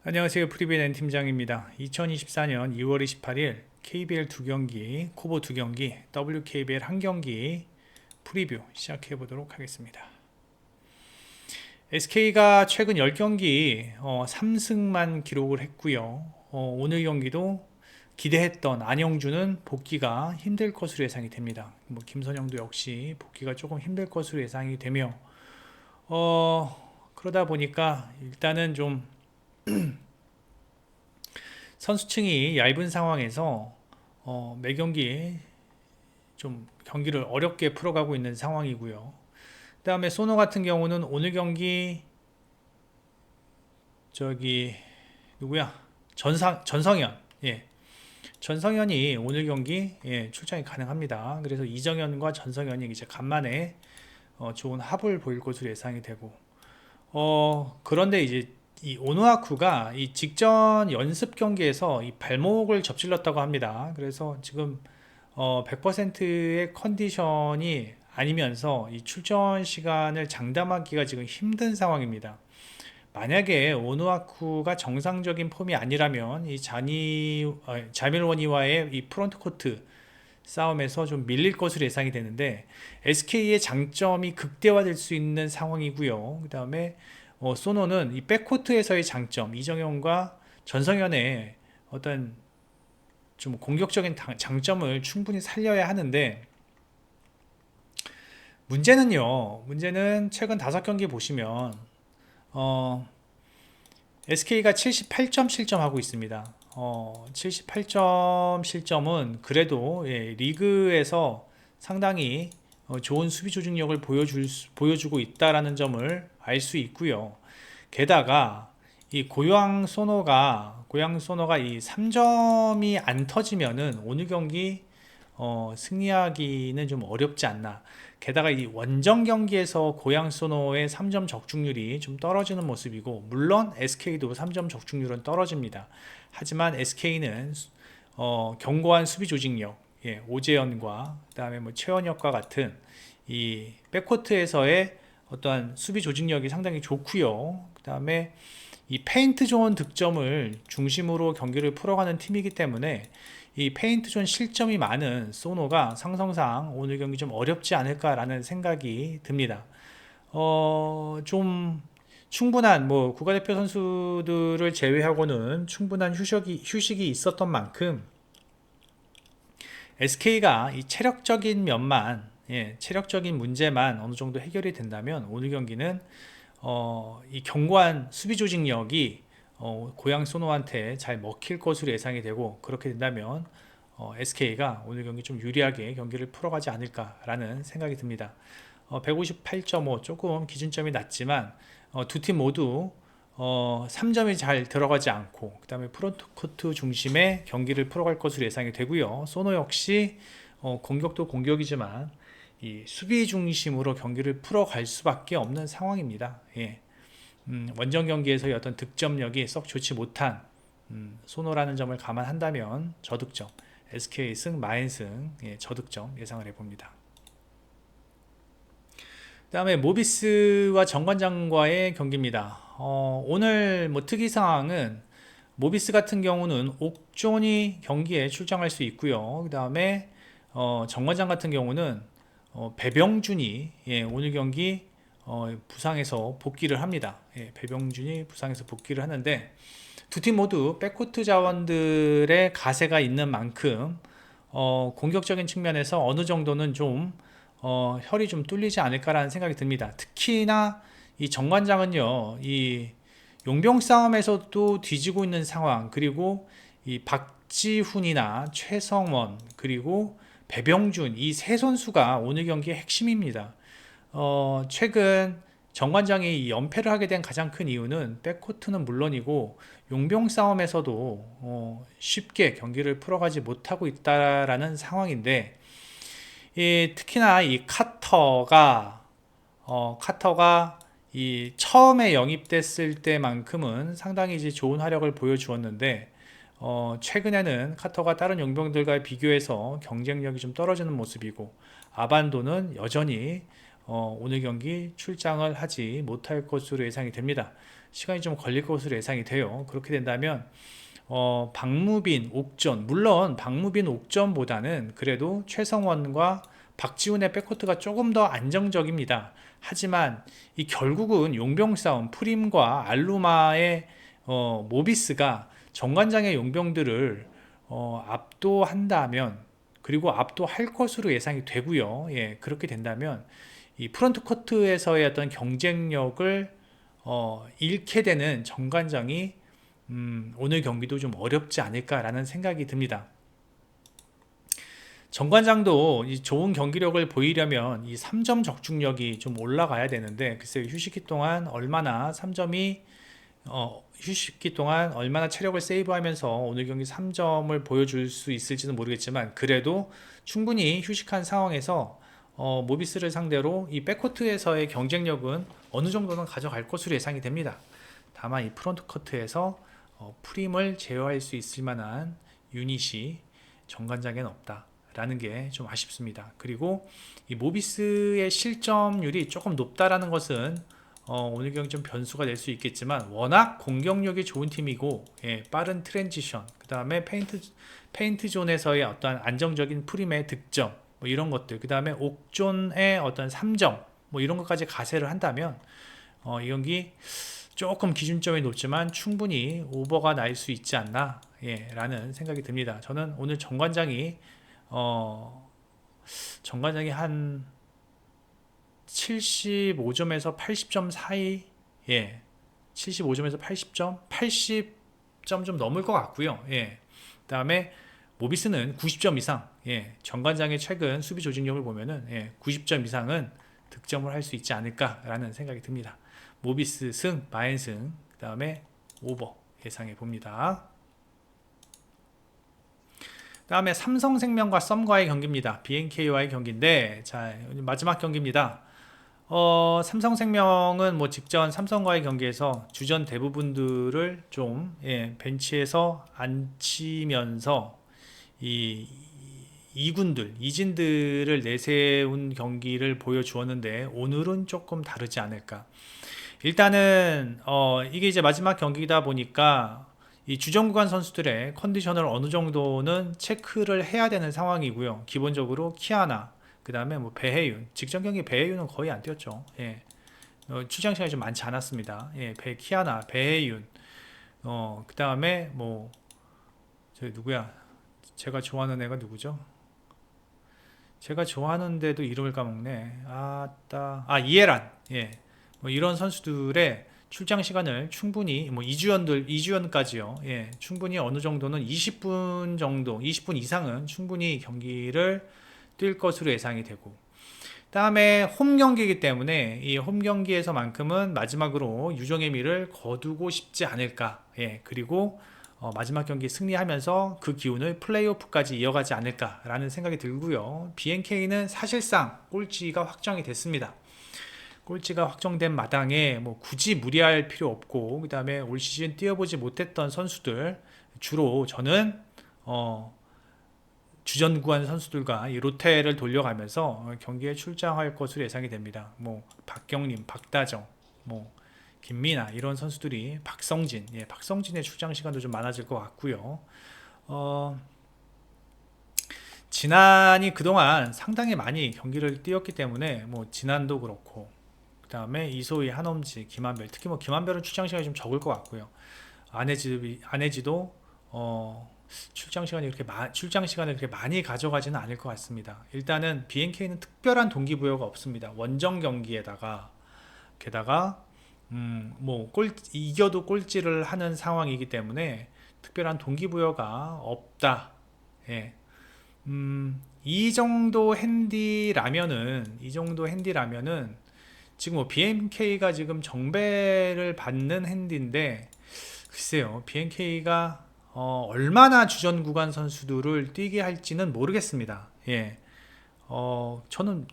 안녕하세요. 프리비엔 팀장입니다. 2024년 2월 28일 KBL 2경기, 코보 2경기, WKBL 1경기 프리뷰 시작해 보도록 하겠습니다. SK가 최근 10경기 3승만 기록을 했고요. 오늘 경기도 기대했던 안영주는 복귀가 힘들 것으로 예상이 됩니다. 김선영도 역시 복귀가 조금 힘들 것으로 예상이 되며 그러다 보니까 일단은 좀 선수층이 얇은 상황에서 매 경기 좀 경기를 어렵게 풀어가고 있는 상황이고요. 그 다음에 소노 같은 경우는 오늘 경기 저기 누구야? 전성현. 예. 전성현이 오늘 경기 출장이 가능합니다. 그래서 이정현과 전성현이 이제 간만에 좋은 합을 보일 것으로 예상이 되고 그런데 이제 이 오누아쿠가 이 직전 연습 경기에서 이 발목을 접질렀다고 합니다. 그래서 지금 100%의 컨디션이 아니면서 이 출전 시간을 장담하기가 지금 힘든 상황입니다. 만약에 오누아쿠가 정상적인 폼이 아니라면 이 자밀원이와의 이 프론트 코트 싸움에서 좀 밀릴 것으로 예상이 되는데 SK의 장점이 극대화될 수 있는 상황이고요. 그 다음에 소노는 이 백코트에서의 장점, 이정현과 전성현의 어떤 좀 공격적인 장점을 충분히 살려야 하는데 문제는 최근 5경기 보시면 SK가 78점 실점하고 있습니다. 78점 실점은 그래도 리그에서 상당히 좋은 수비 조직력을 보여주고 있다라는 점을 알 수 있고요. 게다가 이 고양 소노가 이 3점이 안 터지면은 오늘 경기 승리하기는 좀 어렵지 않나. 게다가 이 원정 경기에서 고양 소노의 3점 적중률이 좀 떨어지는 모습이고, 물론 SK도 3점 적중률은 떨어집니다. 하지만 SK는 견고한 수비 조직력, 오재현과 그다음에 뭐 최원혁과 같은 이 백코트에서의 어떠한 수비 조직력이 상당히 좋고요. 그다음에 이 페인트 존 득점을 중심으로 경기를 풀어가는 팀이기 때문에 이 페인트 존 실점이 많은 소노가 상성상 오늘 경기 좀 어렵지 않을까라는 생각이 듭니다. 좀 충분한 뭐 국가대표 선수들을 제외하고는 충분한 휴식이 있었던 만큼 SK가 이 체력적인 문제만 어느 정도 해결이 된다면 오늘 경기는 이 견고한 수비 조직력이 고양 소노한테 잘 먹힐 것으로 예상이 되고, 그렇게 된다면 SK가 오늘 경기 좀 유리하게 경기를 풀어가지 않을까라는 생각이 듭니다. 158.5 조금 기준점이 낮지만 두 팀 모두 3점이 잘 들어가지 않고 그 다음에 프론트 코트 중심의 경기를 풀어갈 것으로 예상이 되고요. 소노 역시 공격도 공격이지만 이 수비 중심으로 경기를 풀어갈 수밖에 없는 상황입니다. 원정 경기에서의 어떤 득점력이 썩 좋지 못한 소노라는 점을 감안한다면 저득점, SK 승, 마인승 저득점 예상을 해봅니다. 그 다음에 모비스와 정관장과의 경기입니다. 오늘 뭐 특이 사항은 모비스 같은 경우는 옥존이 경기에 출장할 수 있고요. 그 다음에 정관장 같은 경우는 배병준이 오늘 경기 부상에서 복귀를 합니다. 배병준이 부상에서 복귀를 하는데 두 팀 모두 백코트 자원들의 가세가 있는 만큼 공격적인 측면에서 어느 정도는 좀 혈이 좀 뚫리지 않을까라는 생각이 듭니다. 특히나 이 정관장은요, 이 용병 싸움에서도 뒤지고 있는 상황, 그리고 이 박지훈이나 최성원, 그리고 배병준 이 세 선수가 오늘 경기의 핵심입니다. 최근 정관장이 연패를 하게 된 가장 큰 이유는 백코트는 물론이고 용병 싸움에서도 쉽게 경기를 풀어가지 못하고 있다라는 상황인데, 특히나 이 카터가 이 처음에 영입됐을 때만큼은 상당히 이제 좋은 활약을 보여주었는데 최근에는 카터가 다른 용병들과 비교해서 경쟁력이 좀 떨어지는 모습이고, 아반도는 여전히 오늘 경기 출장을 하지 못할 것으로 예상이 됩니다. 시간이 좀 걸릴 것으로 예상이 돼요. 그렇게 된다면 박무빈, 옥전, 물론 박무빈, 옥전보다는 그래도 최성원과 박지훈의 백코트가 조금 더 안정적입니다. 하지만 이 결국은 용병 싸움, 프림과 알루마의 모비스가 정관장의 용병들을 압도한다면, 그리고 압도할 것으로 예상이 되고요. 예, 그렇게 된다면 이 프론트 코트에서의 어떤 경쟁력을 잃게 되는 정관장이 오늘 경기도 좀 어렵지 않을까라는 생각이 듭니다. 정관장도 이 좋은 경기력을 보이려면 이 3점 적중력이 좀 올라가야 되는데, 글쎄요, 휴식기 동안 얼마나 3점이 휴식기 동안 얼마나 체력을 세이브하면서 오늘 경기 3점을 보여줄 수 있을지는 모르겠지만, 그래도 충분히 휴식한 상황에서 모비스를 상대로 이 백코트에서의 경쟁력은 어느 정도는 가져갈 것으로 예상이 됩니다. 다만 이 프론트 코트에서 프림을 제어할 수 있을 만한 유닛이 정관장에는 없다 라는 게 좀 아쉽습니다. 그리고 이 모비스의 실점률이 조금 높다라는 것은 오늘 경기 좀 변수가 될 수 있겠지만, 워낙 공격력이 좋은 팀이고, 예, 빠른 트랜지션, 그 다음에 페인트 존에서의 어떤 안정적인 프림의 득점, 뭐 이런 것들, 그 다음에 옥존의 어떤 3점, 뭐 이런 것까지 가세를 한다면 이 경기 조금 기준점이 높지만 충분히 오버가 날 수 있지 않나, 예, 라는 생각이 듭니다. 저는 오늘 정관장이 한 75점에서 80점 사이, 예, 75점에서 80점, 80점 좀 넘을 것 같고요. 예, 그 다음에 모비스는 90점 이상, 예, 정관장의 최근 수비 조직력을 보면은, 예, 90점 이상은 득점을 할 수 있지 않을까라는 생각이 듭니다. 모비스 승, 마엔승, 그 다음에 오버 예상해 봅니다. 다음에 삼성생명과 썸과의 경기입니다. BNK와의 경기인데, 자, 마지막 경기입니다. 삼성생명은 뭐 직전 삼성과의 경기에서 주전 대부분들을 좀, 예, 벤치에서 앉히면서 이 이진들을 내세운 경기를 보여주었는데, 오늘은 조금 다르지 않을까. 일단은 이게 이제 마지막 경기다 보니까 이 주전 구간 선수들의 컨디션을 어느 정도는 체크를 해야 되는 상황이고요. 기본적으로 키아나, 그 다음에 뭐 배혜윤, 직전 경기 배혜윤은 거의 안 뛰었죠. 예, 출장 시간이 좀 많지 않았습니다. 예, 키아나, 배혜윤, 그 다음에 뭐 저기 누구야? 제가 좋아하는 애가 누구죠? 제가 좋아하는데도 이름을 까먹네. 이해란. 예, 뭐 이런 선수들의 출장 시간을 충분히, 뭐 이주연까지요. 예, 충분히 어느 정도는 20분 정도, 20분 이상은 충분히 경기를 뛸 것으로 예상이 되고, 다음에 홈 경기이기 때문에 이 홈 경기에서만큼은 마지막으로 유종의 미를 거두고 싶지 않을까. 예, 그리고 마지막 경기 승리하면서 그 기운을 플레이오프까지 이어가지 않을까라는 생각이 들고요. BNK는 사실상 꼴찌가 확정이 됐습니다. 꼴찌가 확정된 마당에 뭐 굳이 무리할 필요 없고, 그 다음에 올 시즌 뛰어보지 못했던 선수들, 주로 저는 주전 구간 선수들과 이 롯데를 돌려가면서 경기에 출장할 것으로 예상이 됩니다. 뭐 박경림, 박다정, 뭐 김민아 이런 선수들이, 박성진, 예, 박성진의 출장 시간도 좀 많아질 것 같고요. 진안이 그동안 상당히 많이 경기를 뛰었기 때문에 뭐 진안도 그렇고, 그 다음에 이소희, 한엄지, 김한별, 특히 뭐 김한별은 출장 시간이 좀 적을 것 같고요. 안혜지도 출장 시간을 그렇게 많이 가져가지는 않을 것 같습니다. 일단은 BNK는 특별한 동기부여가 없습니다. 원정 경기에다가 게다가 이겨도 꼴찌를 하는 상황이기 때문에 특별한 동기부여가 없다. 예. 이 정도 핸디라면은 지금 뭐 BNK가 지금 정배를 받는 핸디인데, 글쎄요, BNK가 얼마나 주전 구간 선수들을 뛰게 할지는 모르겠습니다. 예. 저는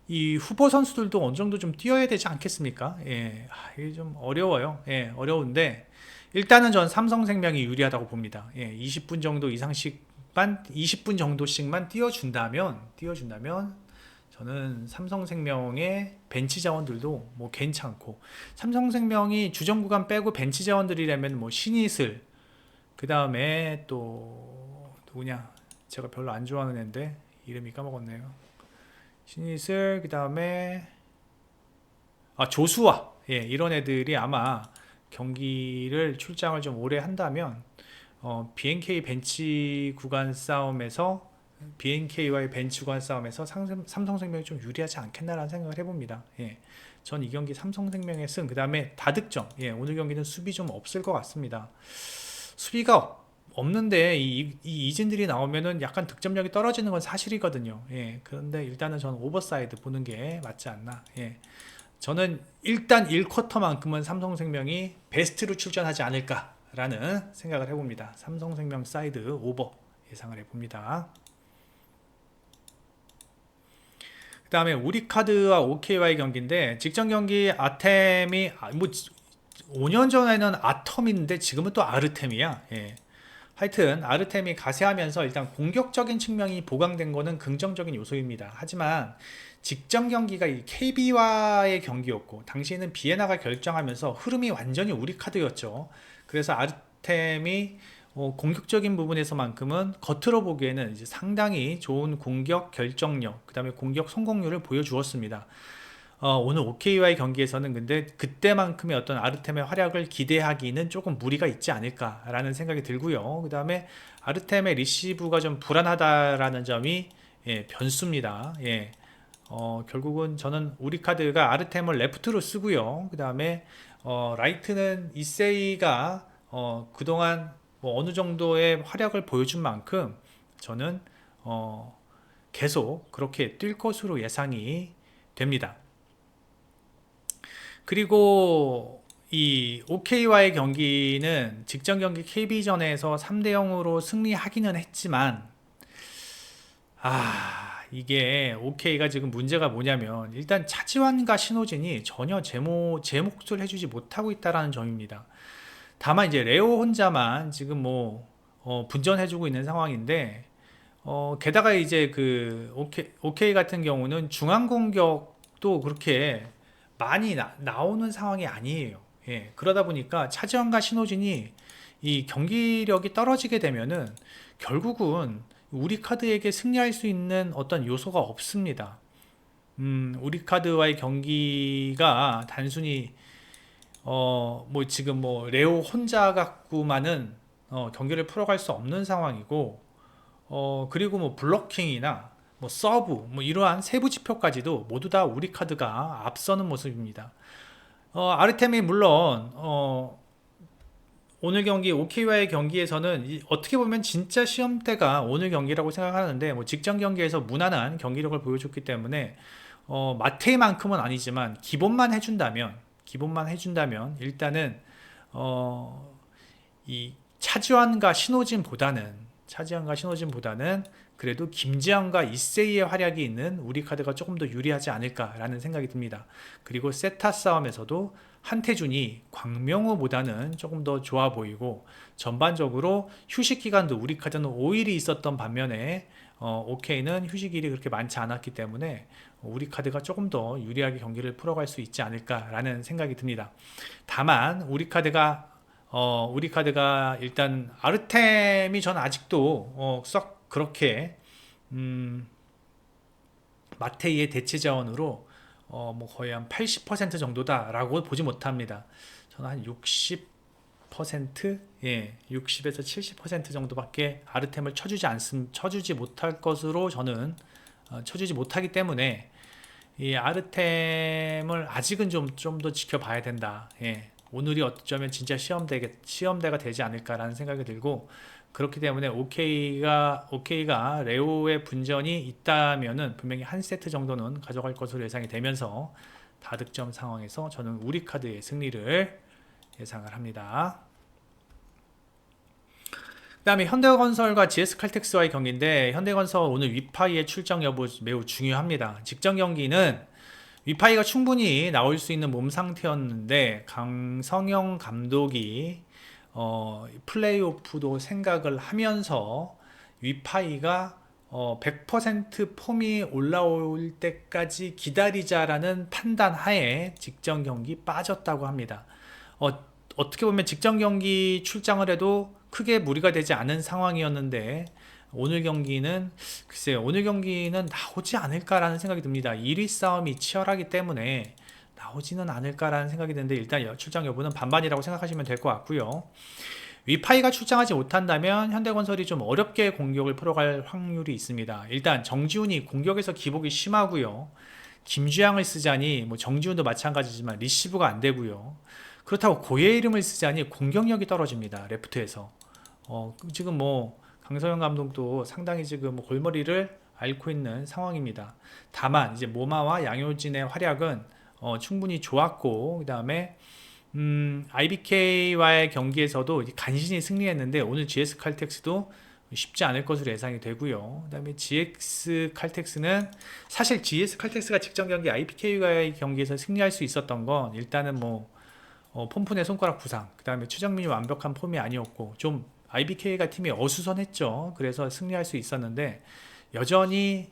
이 후보 선수들도 어느 정도 좀 뛰어야 되지 않겠습니까? 예. 이게 좀 어려워요. 예, 어려운데 일단은 전 삼성생명이 유리하다고 봅니다. 예, 20분 정도 이상씩만 20분 정도씩만 띄워준다면 저는 삼성생명의 벤치 자원들도 뭐 괜찮고, 삼성생명이 주전 구간 빼고 벤치 자원들이라면 뭐 신이슬, 그 다음에 또 누구냐, 제가 별로 안 좋아하는 애인데 이름이 까먹었네요. 신이슬, 그 다음에 조수아, 예, 이런 애들이 아마 경기를 출장을 좀 오래 한다면 BNK 벤치 구간 싸움에서 BNK와의 벤치 구간 싸움에서 삼성생명이 좀 유리하지 않겠나라는 생각을 해봅니다. 예, 전 이 경기 삼성생명의 승, 그 다음에 다득점. 예, 오늘 경기는 수비 좀 없을 것 같습니다. 수비가 없는데 이 이진들이 나오면은 약간 득점력이 떨어지는 건 사실이거든요. 예, 그런데 일단은 저는 오버사이드 보는 게 맞지 않나. 예, 저는 일단 1쿼터만큼은 삼성생명이 베스트로 출전하지 않을까라는 생각을 해봅니다. 삼성생명 사이드 오버 예상을 해봅니다. 그 다음에 우리카드와 OK와의 경기인데, 직전 경기 아템이 뭐 5년 전에는 아텀인데 지금은 또 아르템이야. 예. 하여튼 아르템이 가세하면서 일단 공격적인 측면이 보강된 거는 긍정적인 요소입니다. 하지만 직전 경기가 이 KB와의 경기였고, 당시에는 비에나가 결정하면서 흐름이 완전히 우리 카드였죠. 그래서 아르템이 공격적인 부분에서만큼은 겉으로 보기에는 이제 상당히 좋은 공격 결정력, 그 다음에 공격 성공률을 보여주었습니다. 오늘 OK와의 경기에서는 근데 그때만큼의 어떤 아르템의 활약을 기대하기는 조금 무리가 있지 않을까라는 생각이 들고요. 그 다음에 아르템의 리시브가 좀 불안하다라는 점이 변수입니다. 예. 결국은 저는 우리 카드가 아르템을 레프트로 쓰고요. 그 다음에 라이트는 이세이가 그동안 뭐 어느 정도의 활약을 보여준 만큼 저는 계속 그렇게 뛸 것으로 예상이 됩니다. 그리고 이 OK와의 경기는 직전 경기 KB전에서 3대0으로 승리하기는 했지만, 이게 OK가 지금 문제가 뭐냐면 일단 차지환과 신호진이 전혀 제 몫을 해주지 못하고 있다는 점입니다. 다만 이제 레오 혼자만 지금 뭐 분전해주고 있는 상황인데, 게다가 이제 그 OK 같은 경우는 중앙 공격도 그렇게 많이 나오는 상황이 아니에요. 예, 그러다 보니까 차지원과 신호진이 이 경기력이 떨어지게 되면은 결국은 우리 카드에게 승리할 수 있는 어떤 요소가 없습니다. 우리 카드와의 경기가 단순히 뭐 지금 뭐 레오 혼자 갖고만은 경기를 풀어갈 수 없는 상황이고, 그리고 뭐 블로킹이나 뭐 서브 뭐 이러한 세부 지표까지도 모두 다 우리 카드가 앞서는 모습입니다. 아르템이 물론 오늘 경기 OK와의 경기에서는 어떻게 보면 진짜 시험대가 오늘 경기라고 생각하는데, 뭐 직전 경기에서 무난한 경기력을 보여줬기 때문에 마테이만큼은 아니지만 기본만 해준다면 일단은 이 차지환과 신호진보다는 그래도 김지현과 이세이의 활약이 있는 우리 카드가 조금 더 유리하지 않을까라는 생각이 듭니다. 그리고 세타 싸움에서도 한태준이 광명호보다는 조금 더 좋아 보이고, 전반적으로 휴식 기간도 우리 카드는 5일이 있었던 반면에 OK는 휴식일이 그렇게 많지 않았기 때문에 우리 카드가 조금 더 유리하게 경기를 풀어갈 수 있지 않을까라는 생각이 듭니다. 다만 우리 카드가 일단 아르템이 전 아직도 썩 그렇게 마테이의 대체 자원으로 뭐 거의 한 80% 정도다라고 보지 못합니다. 저는 한 60%, 60에서 70% 정도밖에 아르템을 쳐주지 못할 것으로 저는 쳐주지 못하기 때문에 이 아르템을 아직은 좀 더 지켜봐야 된다. 오늘이 어쩌면 진짜 시험대가 되지 않을까라는 생각이 들고, 그렇기 때문에 OK가 레오의 분전이 있다면은 분명히 한 세트 정도는 가져갈 것으로 예상이 되면서 다득점 상황에서 저는 우리 카드의 승리를 예상을 합니다. 그 다음에 현대건설과 GS칼텍스와의 경기인데, 현대건설 오늘 위파이의 출장 여부 매우 중요합니다. 직전 경기는 위파이가 충분히 나올 수 있는 몸 상태였는데 강성영 감독이 플레이오프도 생각을 하면서 위파이가 100% 폼이 올라올 때까지 기다리자라는 판단 하에 직전 경기 빠졌다고 합니다. 어떻게 보면 직전 경기 출장을 해도 크게 무리가 되지 않은 상황이었는데 오늘 경기는 글쎄요, 오늘 경기는 나오지 않을까라는 생각이 듭니다. 1위 싸움이 치열하기 때문에 나오지는 않을까라는 생각이 드는데 일단 출장 여부는 반반이라고 생각하시면 될 것 같고요. 위파이가 출장하지 못한다면 현대건설이 좀 어렵게 공격을 풀어갈 확률이 있습니다. 일단 정지훈이 공격에서 기복이 심하고요. 김주양을 쓰자니 뭐 정지훈도 마찬가지지만 리시브가 안 되고요. 그렇다고 고의 이름을 쓰자니 공격력이 떨어집니다. 레프트에서. 지금 뭐 강서영 감독도 상당히 지금 골머리를 앓고 있는 상황입니다. 다만 이제 모마와 양효진의 활약은 충분히 좋았고 그 다음에 IBK와의 경기에서도 간신히 승리했는데 오늘 GS 칼텍스도 쉽지 않을 것으로 예상이 되고요. 그 다음에 GX 칼텍스는 사실 GS 칼텍스가 직전 경기 IBK와의 경기에서 승리할 수 있었던 건 일단은 뭐 폼푼의 손가락 부상, 그 다음에 최정민이 완벽한 폼이 아니었고 좀 IBK가 팀이 어수선했죠. 그래서 승리할 수 있었는데 여전히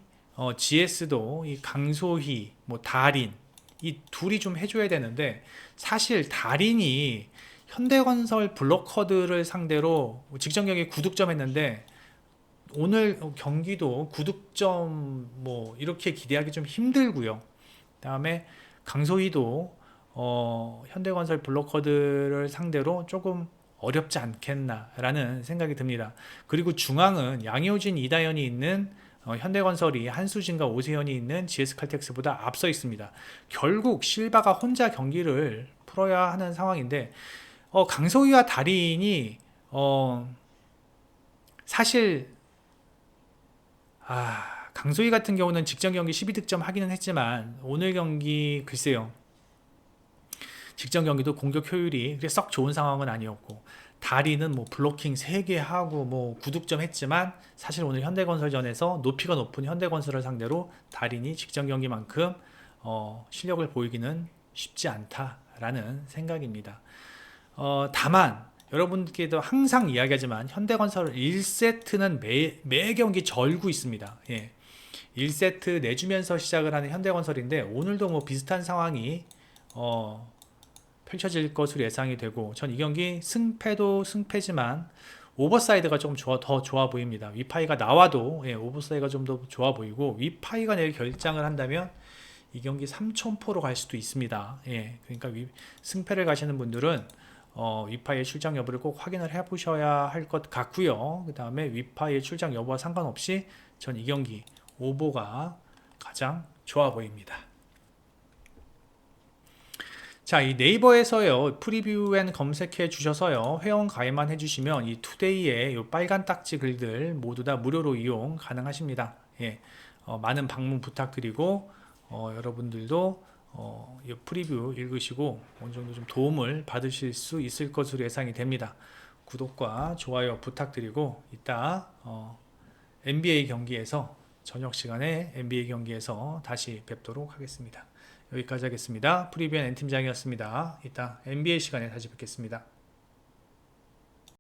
GS도 이 강소희, 뭐 달인 이 둘이 좀 해줘야 되는데 사실 달인이 현대건설 블록커드를 상대로 직전 경기에 9득점 했는데 오늘 경기도 9득점 뭐 이렇게 기대하기 좀 힘들고요. 그다음에 강소희도 현대건설 블록커드를 상대로 조금 어렵지 않겠나라는 생각이 듭니다. 그리고 중앙은 양효진, 이다현이 있는 현대건설이 한수진과 오세현이 있는 GS칼텍스보다 앞서 있습니다. 결국 실바가 혼자 경기를 풀어야 하는 상황인데 강소희와 달인이 사실 강소희 같은 경우는 직전 경기 12득점 하기는 했지만 오늘 경기 글쎄요. 직전 경기도 공격 효율이 썩 좋은 상황은 아니었고 다리는 뭐 블로킹 3개 하고 뭐 9득점 했지만 사실 오늘 현대건설전에서 높이가 높은 현대건설을 상대로 달인이 직전 경기만큼 실력을 보이기는 쉽지 않다라는 생각입니다. 다만 여러분께도 항상 이야기하지만 현대건설 1세트는 매 경기 절구 있습니다. 예. 1세트 내주면서 시작을 하는 현대건설인데 오늘도 뭐 비슷한 상황이 펼쳐질 것으로 예상이 되고 전 이 경기 승패도 승패지만 오버사이드가 좀 더 좋아 보입니다. 위파이가 나와도 오버사이드가 좀 더 좋아 보이고 위파이가 내일 결장을 한다면 이 경기 3촌포로 갈 수도 있습니다. 그러니까 승패를 가시는 분들은 위파이의 출장 여부를 꼭 확인을 해 보셔야 할 것 같고요. 그 다음에 위파이의 출장 여부와 상관없이 전 이 경기 오버가 가장 좋아 보입니다. 자, 이 네이버에서요 프리뷰엔 검색해 주셔서요 회원 가입만 해주시면 이 투데이의 요 빨간 딱지 글들 모두 다 무료로 이용 가능하십니다. 많은 방문 부탁드리고 여러분들도 이 프리뷰 읽으시고 어느 정도 좀 도움을 받으실 수 있을 것으로 예상이 됩니다. 구독과 좋아요 부탁드리고 이따 NBA 경기에서 저녁 시간에 NBA 경기에서 다시 뵙도록 하겠습니다. 여기까지 하겠습니다. 프리뷰엔 N팀장이었습니다. 이따 NBA 시간에 다시 뵙겠습니다.